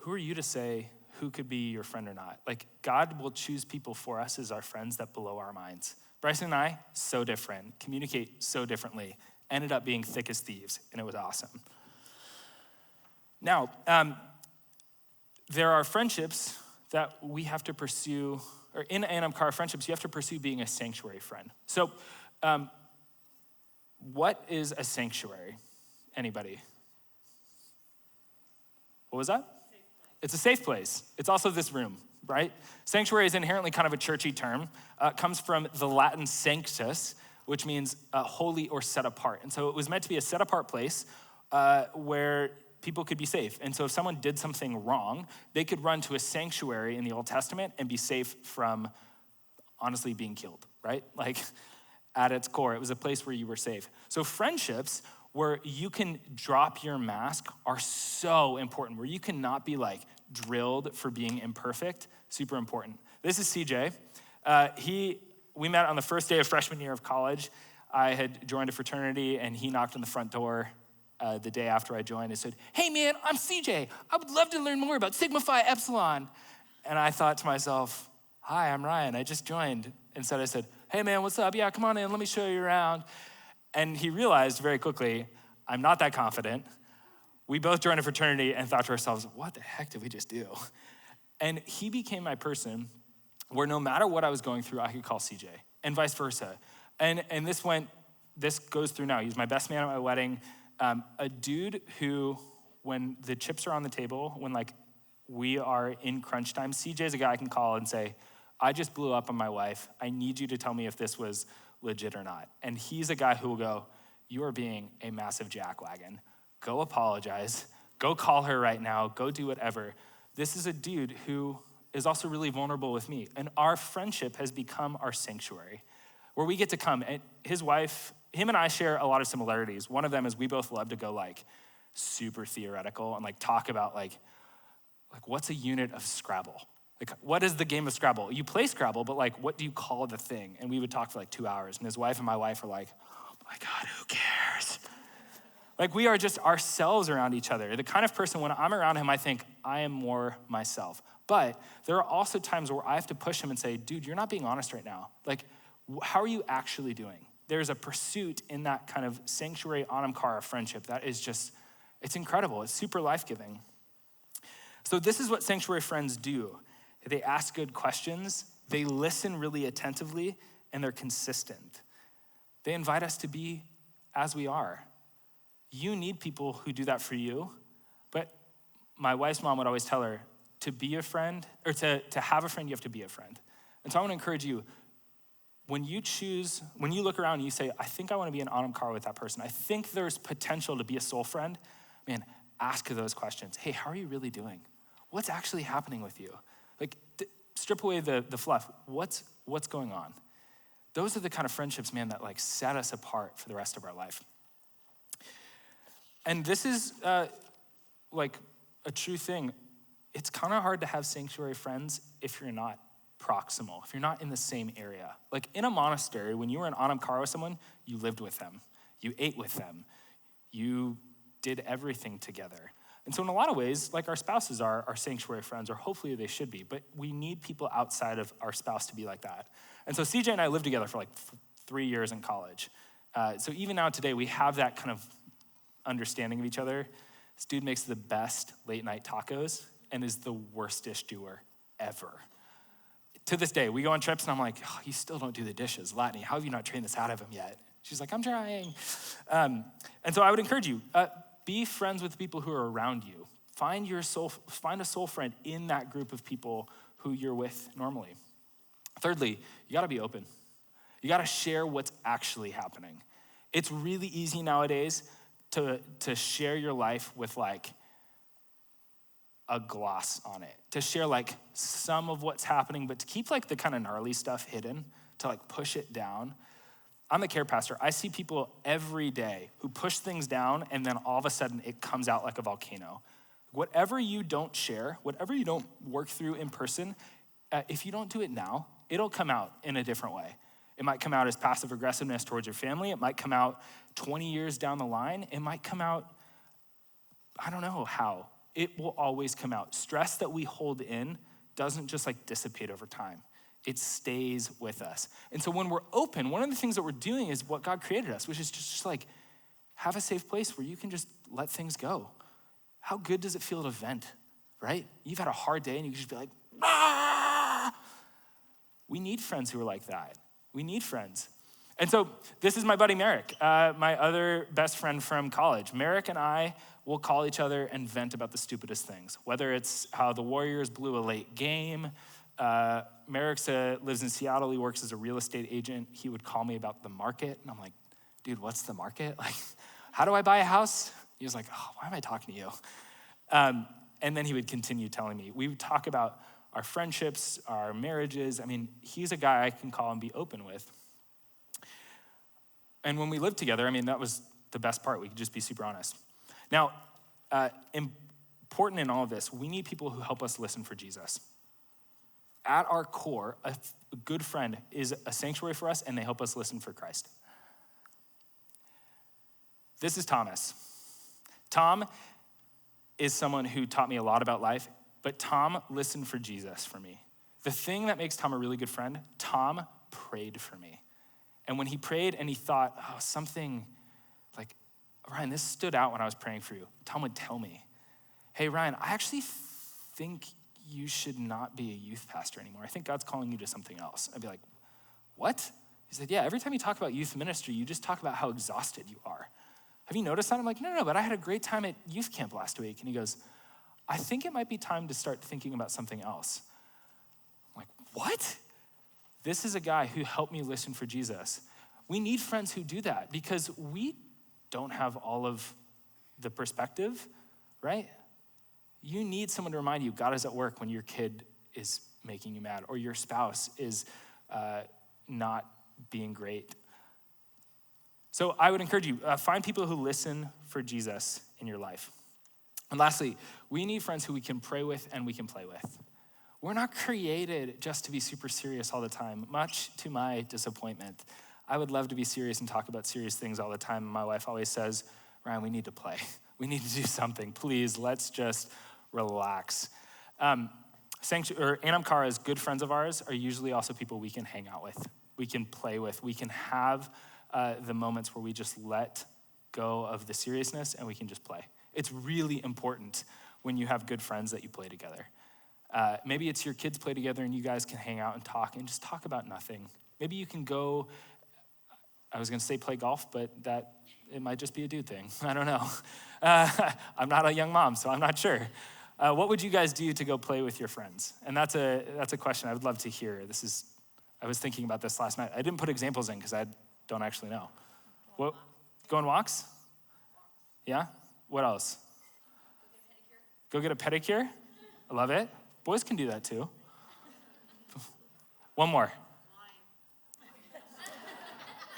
Who are you to say who could be your friend or not? Like God will choose people for us as our friends that blow our minds. Bryson and I, so different, communicate so differently, ended up being thick as thieves, and it was awesome. Now, there are friendships that we have to pursue, or in Anamkara friendships, you have to pursue being a sanctuary friend. So, what is a sanctuary? Anybody? What was that? It's a safe place. It's also this room, right? Sanctuary is inherently kind of a churchy term. It comes from the Latin sanctus, which means holy or set apart. And so it was meant to be a set apart place where people could be safe. And so if someone did something wrong, they could run to a sanctuary in the Old Testament and be safe from honestly being killed, right? Like at its core, it was a place where you were safe. So friendships where you can drop your mask are so important, where you cannot be like drilled for being imperfect, super important. This is CJ. We met on the first day of freshman year of college. I had joined a fraternity and he knocked on the front door the day after I joined and said, hey man, I'm CJ. I would love to learn more about Sigma Phi Epsilon. And I thought to myself, hi, I'm Ryan, I just joined. Instead I said, hey man, what's up? Yeah, come on in, let me show you around. And he realized very quickly, I'm not that confident. We both joined a fraternity and thought to ourselves, what the heck did we just do? And he became my person where no matter what I was going through, I could call CJ and vice versa. And this goes through now. He's my best man at my wedding. A dude who, when the chips are on the table, when like we are in crunch time, CJ's a guy I can call and say, I just blew up on my wife. I need you to tell me if this was legit or not. And he's a guy who will go, you are being a massive jackwagon. Go apologize. Go call her right now. Go do whatever. This is a dude who is also really vulnerable with me. And our friendship has become our sanctuary where we get to come. And his wife, him and I share a lot of similarities. One of them is we both love to go like super theoretical and like talk about like what's a unit of Scrabble? Like, what is the game of Scrabble? You play Scrabble, but like, what do you call the thing? And we would talk for like 2 hours. And his wife and my wife are like, oh my God, who cares? Like, we are just ourselves around each other. The kind of person, when I'm around him, I think I am more myself. But there are also times where I have to push him and say, dude, you're not being honest right now. Like, how are you actually doing? There's a pursuit in that kind of sanctuary Anamkara friendship that is just, it's incredible. It's super life-giving. So this is what sanctuary friends do. They ask good questions, they listen really attentively, and they're consistent. They invite us to be as we are. You need people who do that for you, but my wife's mom would always tell her, to be a friend, or to have a friend, you have to be a friend. And so I want to encourage you, when you look around and you say, I think I want to be an Anamkara with that person, I think there's potential to be a soul friend, man, ask those questions. Hey, how are you really doing? What's actually happening with you? Like, strip away the fluff. What's going on? Those are the kind of friendships, man, that like set us apart for the rest of our life. And this is like a true thing. It's kind of hard to have sanctuary friends if you're not proximal, if you're not in the same area. Like in a monastery, when you were in Anamkara with someone, you lived with them, you ate with them, you did everything together. And so in a lot of ways, like our spouses are our sanctuary friends, or hopefully they should be, but we need people outside of our spouse to be like that. And so CJ and I lived together for like 3 years in college. So even now today, we have that kind of understanding of each other. This dude makes the best late night tacos and is the worst dish doer ever. To this day, we go on trips and I'm like, oh, you still don't do the dishes. Latney, how have you not trained this out of him yet? She's like, I'm trying. And so I would encourage you, be friends with the people who are around you. Find a soul friend in that group of people who you're with normally. Thirdly, you gotta be open. You gotta share what's actually happening. It's really easy nowadays to share your life with like a gloss on it, to share like some of what's happening, but to keep like the kind of gnarly stuff hidden, to like push it down. I'm the care pastor. I see people every day who push things down and then all of a sudden it comes out like a volcano. Whatever you don't share, whatever you don't work through in person, if you don't do it now, it'll come out in a different way. It might come out as passive aggressiveness towards your family. It might come out 20 years down the line. It might come out, I don't know how. It will always come out. Stress that we hold in doesn't just like dissipate over time. It stays with us. And so when we're open, one of the things that we're doing is what God created us, which is just like have a safe place where you can just let things go. How good does it feel to vent, right? You've had a hard day and you can just be like, ah! We need friends who are like that. We need friends. And so this is my buddy Merrick, my other best friend from college. Merrick and I will call each other and vent about the stupidest things, whether it's how the Warriors blew a late game. Merrick lives in Seattle. He works as a real estate agent. He would call me about the market. And I'm like, dude, what's the market? Like, how do I buy a house? He was like, oh, why am I talking to you? And then he would continue telling me. We would talk about our friendships, our marriages. I mean, he's a guy I can call and be open with. And when we lived together, I mean, that was the best part. We could just be super honest. Now, important in all of this, we need people who help us listen for Jesus. At our core, a good friend is a sanctuary for us, and they help us listen for Christ. This is Thomas. Tom is someone who taught me a lot about life, but Tom listened for Jesus for me. The thing that makes Tom a really good friend, Tom prayed for me. And when he prayed and he thought, oh, something like, Ryan, this stood out when I was praying for you, Tom would tell me, hey, Ryan, I actually think you should not be a youth pastor anymore. I think God's calling you to something else. I'd be like, what? He said, yeah, every time you talk about youth ministry, you just talk about how exhausted you are. Have you noticed that? I'm like, no, but I had a great time at youth camp last week. And he goes, I think it might be time to start thinking about something else. I'm like, what? This is a guy who helped me listen for Jesus. We need friends who do that because we don't have all of the perspective, right? You need someone to remind you God is at work when your kid is making you mad or your spouse is not being great. So I would encourage you, find people who listen for Jesus in your life. And lastly, we need friends who we can pray with and we can play with. We're not created just to be super serious all the time, much to my disappointment. I would love to be serious and talk about serious things all the time. My wife always says, Ryan, we need to play. We need to do something. Please, let's just relax. Anam Kara's good friends of ours are usually also people we can hang out with, we can play with, we can have the moments where we just let go of the seriousness and we can just play. It's really important when you have good friends that you play together. Maybe it's your kids play together and you guys can hang out and just talk about nothing. Maybe you can go, I was gonna say play golf, but it might just be a dude thing. I don't know. I'm not a young mom, so I'm not sure. What would you guys do to go play with your friends? And that's a question I would love to hear. I was thinking about this last night. I didn't put examples in because I don't actually know. What? Go on walks? Yeah? What else? Go get a pedicure? I love it. Boys can do that too. One more.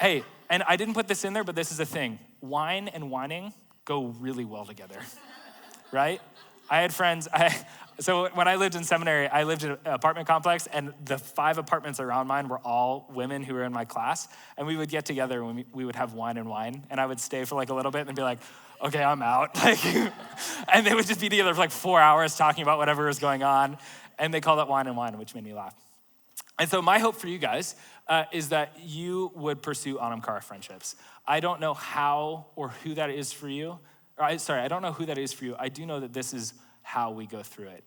Hey, and I didn't put this in there, but this is a thing. Wine and whining go really well together, right? I had friends, so when I lived in seminary, I lived in an apartment complex, and the 5 apartments around mine were all women who were in my class, and we would get together and we would have wine and wine, and I would stay for like a little bit and be like, okay, I'm out. And they would just be together for like 4 hours talking about whatever was going on, and they called it wine and wine, which made me laugh. And so my hope for you guys is that you would pursue Anam Kara friendships. I don't know how or who that is for you. I don't know who that is for you. I do know that this is how we go through it.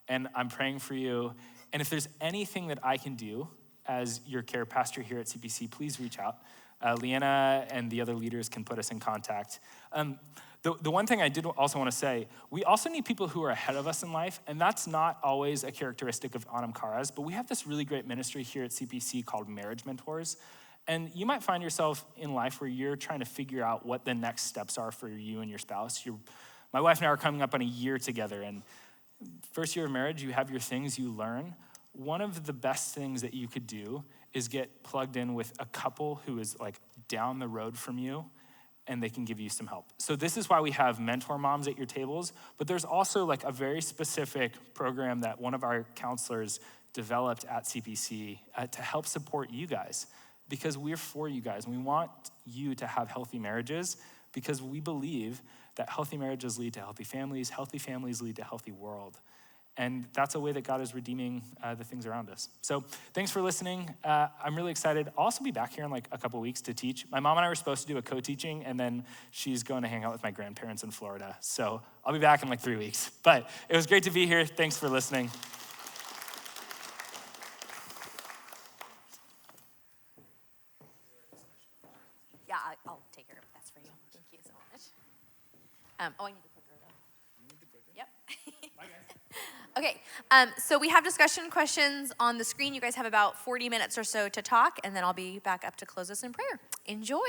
And I'm praying for you. And if there's anything that I can do as your care pastor here at CPC, please reach out. Leanna and the other leaders can put us in contact. The one thing I did also want to say, we also need people who are ahead of us in life, and that's not always a characteristic of Anam Kara's, but we have this really great ministry here at CPC called Marriage Mentors. And you might find yourself in life where you're trying to figure out what the next steps are for you and your spouse. My wife and I are coming up on a year together, and first year of marriage, you have your things you learn. One of the best things that you could do is get plugged in with a couple who is like down the road from you, and they can give you some help. So this is why we have mentor moms at your tables, but there's also like a very specific program that one of our counselors developed at CPC to help support you guys, because we're for you guys. And we want you to have healthy marriages because we believe that healthy marriages lead to healthy families lead to healthy world. And that's a way that God is redeeming the things around us. So thanks for listening. I'm really excited. I'll also be back here in like a couple weeks to teach. My mom and I were supposed to do a co-teaching, and then she's going to hang out with my grandparents in Florida. So I'll be back in like 3 weeks. But it was great to be here. Thanks for listening. Yeah, I'll take care of it. That's for you. Thank you so much. I need the clicker though. Yep. Bye, guys. Okay, so we have discussion questions on the screen. You guys have about 40 minutes or so to talk, and then I'll be back up to close us in prayer. Enjoy.